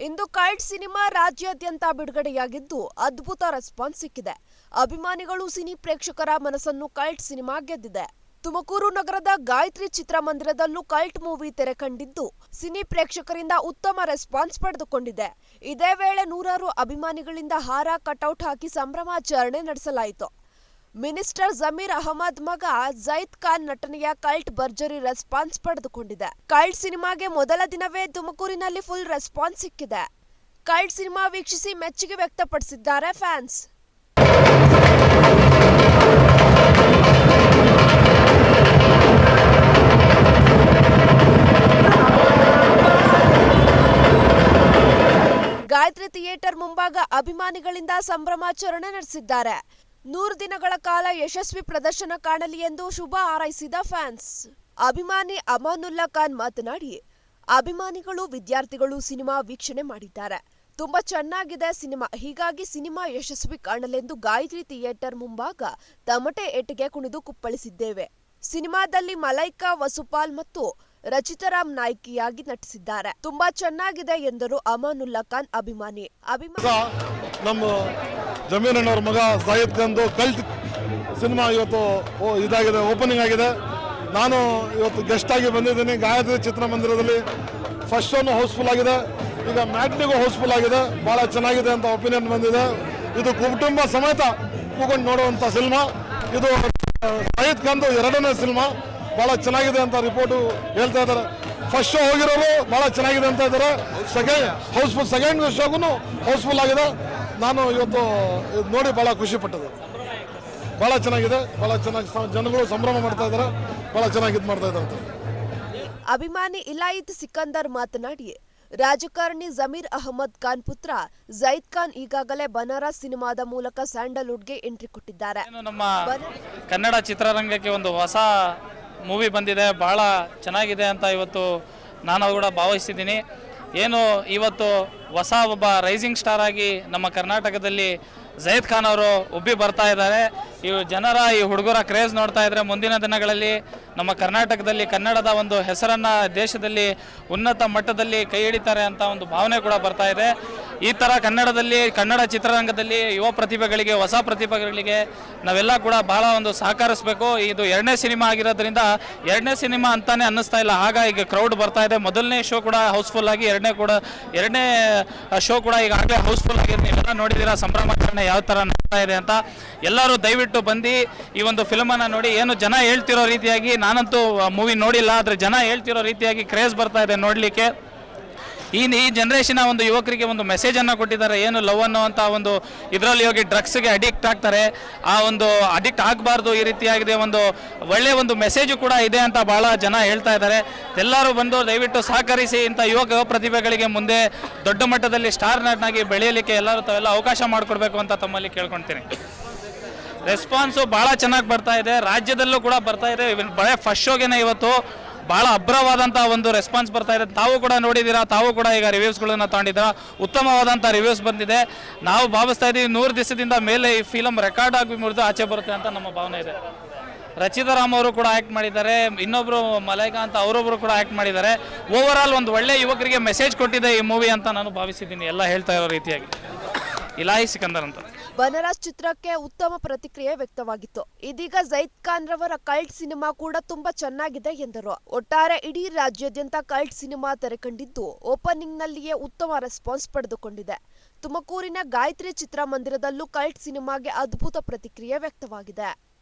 ಇಂದು cult cinema ರಾಜ್ಯಾದ್ಯಂತ ಬಿಡುಗಡೆಯಾಗಿದ್ದು ಅದ್ಭುತ response ಸಿಕ್ಕಿದೆ. ಅಭಿಮಾನಿಗಳು ಸಿನಿ ಪ್ರೇಕ್ಷಕರ ಮನಸ್ಸನ್ನು ಕಲ್ಟ್ ಸಿನಿಮಾ ಗೆದ್ದಿದೆ. ತುಮಕೂರು ನಗರದ ಗಾಯತ್ರಿ ಚಿತ್ರಮಂದಿರದಲ್ಲೂ ಕಲ್ಟ್ ಮೂವಿ ತೆರೆ ಕಂಡಿದ್ದು ಸಿನಿ ಪ್ರೇಕ್ಷಕರಿಂದ ಉತ್ತಮ ರೆಸ್ಪಾನ್ಸ್ ಪಡೆದುಕೊಂಡಿದೆ. ಇದೇ ವೇಳೆ ನೂರಾರು ಅಭಿಮಾನಿಗಳಿಂದ ಹಾರ, ಕಟೌಟ್ ಹಾಕಿ ಸಂಭ್ರಮಾಚರಣೆ ನಡೆಸಲಾಯಿತು. ಮಿನಿಸ್ಟರ್ ಜಮೀರ್ ಅಹಮದ್ ಮಗ ಜೈದ್ ಖಾನ್ ನಟನೆಯ ಕಲ್ಟ್ ಭರ್ಜರಿ ರೆಸ್ಪಾನ್ಸ್ ಪಡೆದುಕೊಂಡಿದೆ. ಕಲ್ಟ್ ಸಿನಿಮಾಗೆ ಮೊದಲ ದಿನವೇ ತುಮಕೂರಿನಲ್ಲಿ ಫುಲ್ ರೆಸ್ಪಾನ್ಸ್ ಸಿಕ್ಕಿದೆ. ಕಲ್ಟ್ ಸಿನಿಮಾ ವೀಕ್ಷಿಸಿ ಮೆಚ್ಚುಗೆ ವ್ಯಕ್ತಪಡಿಸಿದ್ದಾರೆ ಫ್ಯಾನ್ಸ್. ಗಾಯತ್ರಿ ಥಿಯೇಟರ್ ಮುಂಭಾಗ ಅಭಿಮಾನಿಗಳಿಂದ ಸಂಭ್ರಮಾಚರಣೆ ನಡೆಸಿದ್ದಾರೆ. 100 ದಿನಗಳ ಕಾಲ ಯಶಸ್ವಿ ಪ್ರದರ್ಶನ ಕಾಣಲಿ ಎಂದು ಶುಭ ಹಾರೈಸಿದ ಫ್ಯಾನ್ಸ್. ಅಭಿಮಾನಿ ಅಮಾನುಲ್ಲಾ ಖಾನ್ ಮಾತನಾಡಿ, ಅಭಿಮಾನಿಗಳು, ವಿದ್ಯಾರ್ಥಿಗಳು ಸಿನಿಮಾ ವೀಕ್ಷಣೆ ಮಾಡಿದ್ದಾರೆ. ತುಂಬಾ ಚೆನ್ನಾಗಿದೆ ಸಿನಿಮಾ. ಹೀಗಾಗಿ ಸಿನಿಮಾ ಯಶಸ್ವಿ ಕಾಣಲೆಂದು ಗಾಯತ್ರಿ ಥಿಯೇಟರ್ ಮುಂಭಾಗ ತಮಟೆ ಏಟಿಗೆ ಕುಣಿದು ಕುಪ್ಪಳಿಸಿದ್ದೇವೆ. ಸಿನಿಮಾದಲ್ಲಿ ಮಲೈಕಾ ವಸುಪಾಲ್ ಮತ್ತು ರಚಿತಾರಾಮ್ ನಾಯಕಿಯಾಗಿ ನಟಿಸಿದ್ದಾರೆ. ತುಂಬಾ ಚೆನ್ನಾಗಿದೆ ಎಂದರು ಅಮಾನುಲ್ಲಾ ಖಾನ್ ಅಭಿಮಾನಿ. ನಮ್ಮ ಜಮೀರಣ್ಣವ್ರ ಮಗ ಜೈದ್ ಖಾನ್ದು ಕಲ್ಟ್ ಸಿನಿಮಾ ಇವತ್ತು ಇದಾಗಿದೆ, ಓಪನಿಂಗ್ ಆಗಿದೆ. ನಾನು ಇವತ್ತು ಗೆಸ್ಟ್ ಆಗಿ ಬಂದಿದ್ದೀನಿ ಗಾಯತ್ರಿ ಚಿತ್ರಮಂದಿರದಲ್ಲಿ. ಫಸ್ಟ್ ಶೋನು ಹೌಸ್ಫುಲ್ ಆಗಿದೆ, ಈಗ ಮ್ಯಾಟ್ನಿಗೂ ಹೌಸ್ಫುಲ್ ಆಗಿದೆ. ಭಾಳ ಚೆನ್ನಾಗಿದೆ ಅಂತ ಒಪಿನಿಯನ್ ಬಂದಿದೆ. ಇದು ಕುಟುಂಬ ಸಮೇತ ಕೂತ್ಕೊಂಡು ನೋಡುವಂಥ ಸಿನಿಮಾ. ಇದು ಜೈದ್ ಖಾನ್ದು 2ನೇ ಸಿನಿಮಾ. ಭಾಳ ಚೆನ್ನಾಗಿದೆ ಅಂತ ರಿಪೋರ್ಟು ಹೇಳ್ತಾ ಇದ್ದಾರೆ. ಫಸ್ಟ್ ಶೋ ಹೋಗಿರೋರು ಭಾಳ ಚೆನ್ನಾಗಿದೆ ಅಂತ ಇದ್ದಾರೆ. ಸೆಕೆಂಡ್ ಶೋಗೂ ಹೌಸ್ಫುಲ್ ಆಗಿದೆ. ನಾನು ಇವತ್ತು ನೋಡಿ ಭಾಳ ಖುಷಿ ಪಟ್ಟದ್ದು. ಭಾಳ ಚೆನ್ನಾಗಿದೆ, ಭಾಳ ಚೆನ್ನಾಗಿ ಜನಗಳು ಸಂಭ್ರಮ ಮಾಡ್ತಾ ಇದ್ದಾರೆ, ಭಾಳ ಚೆನ್ನಾಗಿ ಇದು ಮಾಡ್ತಾ ಇದ್ದಾರೆ. ಅಭಿಮಾನಿ ಇಲಾಯಿತ್ ಸಿಕಂದರ್ ಮಾತನಾಡಿ, ರಾಜಕಾರಣಿ ಜಮೀರ್ ಅಹಮದ್ ಖಾನ್ ಪುತ್ರ ಜೈದ್ ಖಾನ್ ಈಗಾಗಲೇ ಬನಾರಸ್ ಸಿನಿಮಾದ ಮೂಲಕ ಸ್ಯಾಂಡಲ್ವುಡ್ಗೆ ಎಂಟ್ರಿ ಕೊಟ್ಟಿದ್ದಾರೆ. ನಮ್ಮ ಕನ್ನಡ ಚಿತ್ರರಂಗಕ್ಕೆ ಒಂದು ಹೊಸ ಮೂವಿ ಬಂದಿದೆ, ಭಾಳ ಚೆನ್ನಾಗಿದೆ ಅಂತ ಇವತ್ತು ನಾನು ಕೂಡ ಭಾವಿಸಿದ್ದೀನಿ. ಏನು ಇವತ್ತು ಹೊಸ ಒಬ್ಬ ರೈಸಿಂಗ್ ಸ್ಟಾರ್ ಆಗಿ ನಮ್ಮ ಕರ್ನಾಟಕದಲ್ಲಿ ಜೈದ್ ಖಾನ್ ಅವರು ಉಬ್ಬಿ ಬರ್ತಾ ಇದ್ದಾರೆ. ಜನರ ಈ ಹುಡುಗರ ಕ್ರೇಜ್ ನೋಡ್ತಾ ಇದ್ರೆ ಮುಂದಿನ ದಿನಗಳಲ್ಲಿ ನಮ್ಮ ಕರ್ನಾಟಕದಲ್ಲಿ ಕನ್ನಡದ ಒಂದು ಹೆಸರನ್ನು ದೇಶದಲ್ಲಿ ಉನ್ನತ ಮಟ್ಟದಲ್ಲಿ ಕೈ ಹಿಡಿತಾರೆ ಅಂತ ಒಂದು ಭಾವನೆ ಕೂಡ ಬರ್ತಾ ಇದೆ. ಈ ಥರ ಕನ್ನಡ ಚಿತ್ರರಂಗದಲ್ಲಿ ಯುವ ಪ್ರತಿಭೆಗಳಿಗೆ, ಹೊಸ ಪ್ರತಿಭೆಗಳಿಗೆ ನಾವೆಲ್ಲ ಕೂಡ ಭಾಳ ಒಂದು ಸಹಕರಿಸಬೇಕು. ಇದು 2ನೇ ಸಿನಿಮಾ ಆಗಿರೋದ್ರಿಂದ 2ನೇ ಸಿನಿಮಾ ಅಂತಾನೆ ಅನ್ನಿಸ್ತಾ ಇಲ್ಲ. ಆಗ ಈಗ ಕ್ರೌಡ್ ಬರ್ತಾ ಇದೆ. ಮೊದಲನೇ ಶೋ ಕೂಡ ಹೌಸ್ಫುಲ್ ಆಗಿ, 2ನೇ ಶೋ ಕೂಡ ಈಗಾಗಲೇ ಹೌಸ್ಫುಲ್ ಆಗಿದೆ. ನೀವೆಲ್ಲ ನೋಡಿದ್ದೀರಾ ಸಂಭ್ರಮಾಚರಣೆ ಯಾವ ಥರ ನಡೀತಾ ಇದೆ ಅಂತ. ಎಲ್ಲರೂ ದಯವಿಟ್ಟು ಬಂದು ಈ ಒಂದು ಫಿಲ್ಮನ್ನು ನೋಡಿ. ಏನು ಜನ ಹೇಳ್ತಿರೋ ರೀತಿಯಾಗಿ, ನಾನಂತೂ ಮೂವಿ ನೋಡಿಲ್ಲ, ಆದರೆ ಜನ ಹೇಳ್ತಿರೋ ರೀತಿಯಾಗಿ ಕ್ರೇಜ್ ಬರ್ತಾ ಇದೆ ನೋಡಲಿಕ್ಕೆ. ಈ ಜನ್ರೇಷನ್ ಒಂದು ಯುವಕರಿಗೆ ಒಂದು ಮೆಸೇಜನ್ನು ಕೊಟ್ಟಿದ್ದಾರೆ. ಏನು ಲವ್ ಅನ್ನೋ ಅಂತ ಒಂದು ಇದರಲ್ಲಿ ಹೋಗಿ ಡ್ರಗ್ಸ್ಗೆ ಅಡಿಕ್ಟ್ ಆಗ್ತಾರೆ, ಆ ಒಂದು ಅಡಿಕ್ಟ್ ಆಗಬಾರ್ದು. ಈ ರೀತಿಯಾಗಿದೆ ಒಂದು ಒಳ್ಳೆಯ ಒಂದು ಮೆಸೇಜು ಕೂಡ ಇದೆ ಅಂತ ಭಾಳ ಜನ ಹೇಳ್ತಾ ಇದ್ದಾರೆ. ಎಲ್ಲರೂ ಬಂದು ದಯವಿಟ್ಟು ಸಹಕರಿಸಿ. ಇಂಥ ಯುವ ಪ್ರತಿಭೆಗಳಿಗೆ ಮುಂದೆ ದೊಡ್ಡ ಮಟ್ಟದಲ್ಲಿ ಸ್ಟಾರ್ ನಟನಾಗಿ ಬೆಳೆಯಲಿಕ್ಕೆ ಎಲ್ಲರೂ ತಾವೆಲ್ಲ ಅವಕಾಶ ಮಾಡಿಕೊಡ್ಬೇಕು ಅಂತ ತಮ್ಮಲ್ಲಿ ಕೇಳ್ಕೊಳ್ತೀನಿ. ರೆಸ್ಪಾನ್ಸು ಭಾಳ ಚೆನ್ನಾಗಿ ಬರ್ತಾ ಇದೆ, ರಾಜ್ಯದಲ್ಲೂ ಕೂಡ ಬರ್ತಾ ಇದೆ. ಬರೀ ಫಸ್ಟ್ ಶೋಗೆನೇ ಇವತ್ತು ಭಾಳ ಅಬ್ರವಾದಂಥ ಒಂದು ರೆಸ್ಪಾನ್ಸ್ ಬರ್ತಾ ಇದೆ. ತಾವು ಕೂಡ ನೋಡಿದ್ದೀರಾ, ತಾವು ಕೂಡ ಈಗ ರಿವ್ಯೂಸ್ಗಳನ್ನು ತಗೊಂಡಿದ್ದೀರಾ. ಉತ್ತಮವಾದಂಥ ರಿವ್ಯೂಸ್ ಬಂದಿದೆ. ನಾವು ಭಾವಿಸ್ತಾ ಇದ್ದೀವಿ 100 ದಿವಸದಿಂದ ಮೇಲೆ ಈ ಫಿಲಮ್ ರೆಕಾರ್ಡ್ ಆಗಿ ಮುರಿದು ಆಚೆ ಬರುತ್ತೆ ಅಂತ ನಮ್ಮ ಭಾವನೆ ಇದೆ. ರಚಿತಾರಾಮ್ ಅವರು ಕೂಡ ಆ್ಯಕ್ಟ್ ಮಾಡಿದ್ದಾರೆ, ಇನ್ನೊಬ್ಬರು ಮಲೈಕಾ ಅಂತ ಅವರೊಬ್ಬರು ಕೂಡ ಆ್ಯಕ್ಟ್ ಮಾಡಿದ್ದಾರೆ. ಓವರ್ ಆಲ್ ಒಂದು ಒಳ್ಳೆ ಯುವಕರಿಗೆ ಮೆಸೇಜ್ ಕೊಟ್ಟಿದೆ ಈ ಮೂವಿ ಅಂತ ನಾನು ಭಾವಿಸಿದ್ದೀನಿ, ಎಲ್ಲ ಹೇಳ್ತಾ ಇರೋ ರೀತಿಯಾಗಿ. ಇಲಾಯಿತ್ ಸಿಕಂದರ್ ಅಂತ. ಬನಾರಸ್ ಚಿತ್ರಕ್ಕೆ ಉತ್ತಮ ಪ್ರತಿಕ್ರಿಯೆ ವ್ಯಕ್ತವಾಗಿತ್ತು. ಇದೀಗ ಜೈದ್ ಖಾನ್ ರವರ ಕಲ್ಟ್ ಸಿನಿಮಾ ಕೂಡ ತುಂಬಾ ಚೆನ್ನಾಗಿದೆ ಎಂದರು. ಒಟ್ಟಾರೆ ಇಡೀ ರಾಜ್ಯಾದ್ಯಂತ ಕಲ್ಟ್ ಸಿನಿಮಾ ತೆರೆಕಂಡಿದ್ದು ಓಪನಿಂಗ್ನಲ್ಲಿಯೇ ಉತ್ತಮ ರೆಸ್ಪಾನ್ಸ್ ಪಡೆದುಕೊಂಡಿದೆ. ತುಮಕೂರಿನ ಗಾಯತ್ರಿ ಚಿತ್ರಮಂದಿರದಲ್ಲೂ ಕಲ್ಟ್ ಸಿನಿಮಾಗೆ ಅದ್ಭುತ ಪ್ರತಿಕ್ರಿಯೆ ವ್ಯಕ್ತವಾಗಿದೆ.